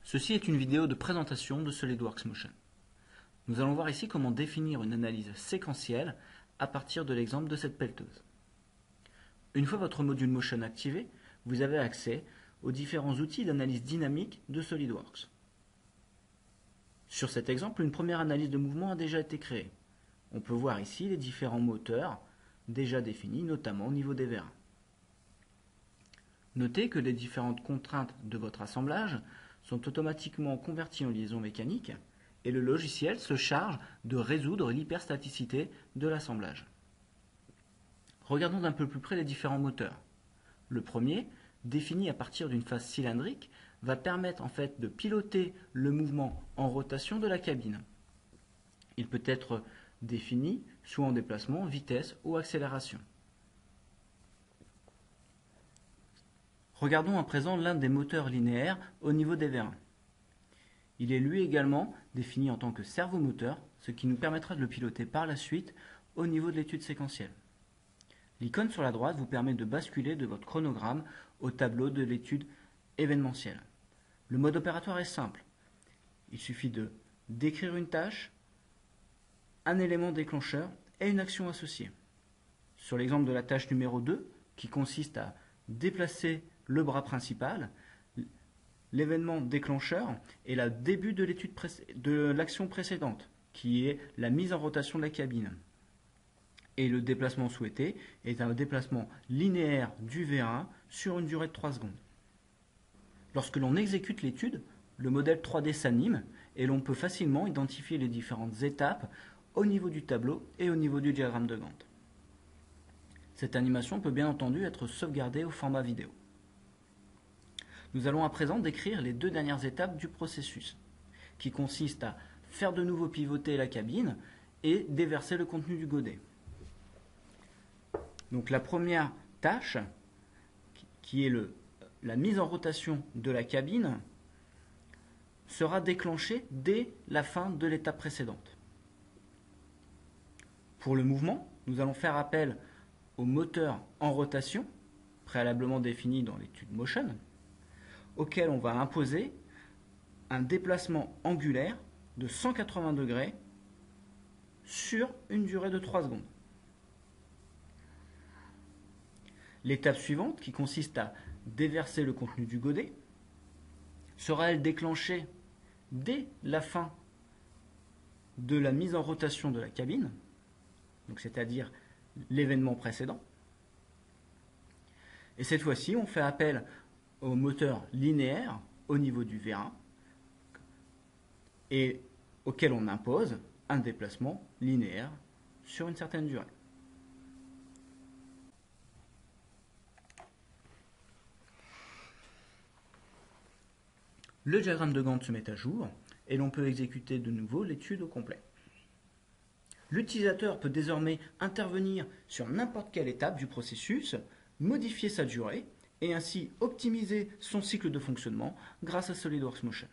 Ceci est une vidéo de présentation de SolidWorks Motion. Nous allons voir ici comment définir une analyse séquentielle à partir de l'exemple de cette pelleteuse. Une fois votre module Motion activé, vous avez accès aux différents outils d'analyse dynamique de SolidWorks. Sur cet exemple, une première analyse de mouvement a déjà été créée. On peut voir ici les différents moteurs déjà définis, notamment au niveau des vérins. Notez que les différentes contraintes de votre assemblage sont automatiquement converties en liaison mécanique et le logiciel se charge de résoudre l'hyperstaticité de l'assemblage. Regardons d'un peu plus près les différents moteurs. Le premier, défini à partir d'une face cylindrique, va permettre en fait de piloter le mouvement en rotation de la cabine. Il peut être défini soit en déplacement, vitesse ou accélération. Regardons à présent l'un des moteurs linéaires au niveau des vérins. Il est lui également défini en tant que servomoteur, ce qui nous permettra de le piloter par la suite au niveau de l'étude séquentielle. L'icône sur la droite vous permet de basculer de votre chronogramme au tableau de l'étude événementielle. Le mode opératoire est simple. Il suffit de décrire une tâche, un élément déclencheur et une action associée. Sur l'exemple de la tâche numéro 2, qui consiste à déplacer le bras principal, l'événement déclencheur est le début de l'action précédente, qui est la mise en rotation de la cabine. Et le déplacement souhaité est un déplacement linéaire du vérin sur une durée de 3 secondes. Lorsque l'on exécute l'étude, le modèle 3D s'anime et l'on peut facilement identifier les différentes étapes au niveau du tableau et au niveau du diagramme de Gantt. Cette animation peut bien entendu être sauvegardée au format vidéo. Nous allons à présent décrire les 2 dernières étapes du processus, qui consistent à faire de nouveau pivoter la cabine et déverser le contenu du godet. Donc la première tâche, qui est la mise en rotation de la cabine, sera déclenchée dès la fin de l'étape précédente. Pour le mouvement, nous allons faire appel au moteur en rotation, préalablement défini dans l'étude Motion, auquel on va imposer un déplacement angulaire de 180 degrés sur une durée de 3 secondes. L'étape suivante, qui consiste à déverser le contenu du godet, sera elle déclenchée dès la fin de la mise en rotation de la cabine, c'est-à-dire l'événement précédent. Et cette fois-ci, on fait appel au moteur linéaire au niveau du vérin et auquel on impose un déplacement linéaire sur une certaine durée. Le diagramme de Gantt se met à jour et l'on peut exécuter de nouveau l'étude au complet. L'utilisateur peut désormais intervenir sur n'importe quelle étape du processus, modifier sa durée et ainsi optimiser son cycle de fonctionnement grâce à SolidWorks Motion.